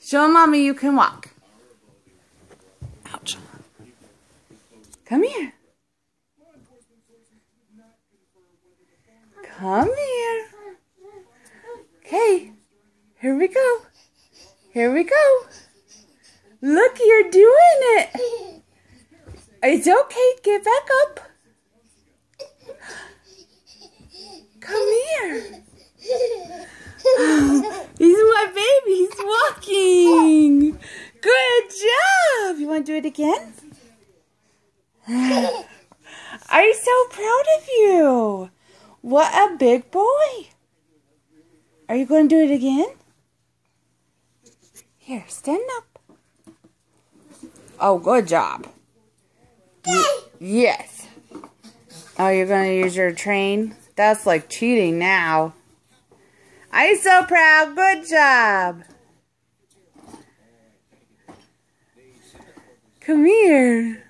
Show Mommy you can walk. Ouch. Come here. Come here. Okay. Here we go. Here we go. Look, you're doing it. It's okay. Get back up. Come here. He's my baby. He's walking. Good job. You want to do it again? I'm so proud of you. What a big boy. Are you going to do it again? Here, stand up. Oh, good job. Yes. Oh, you're going to use your train? That's like cheating now. I'm so proud. Good job. Come here.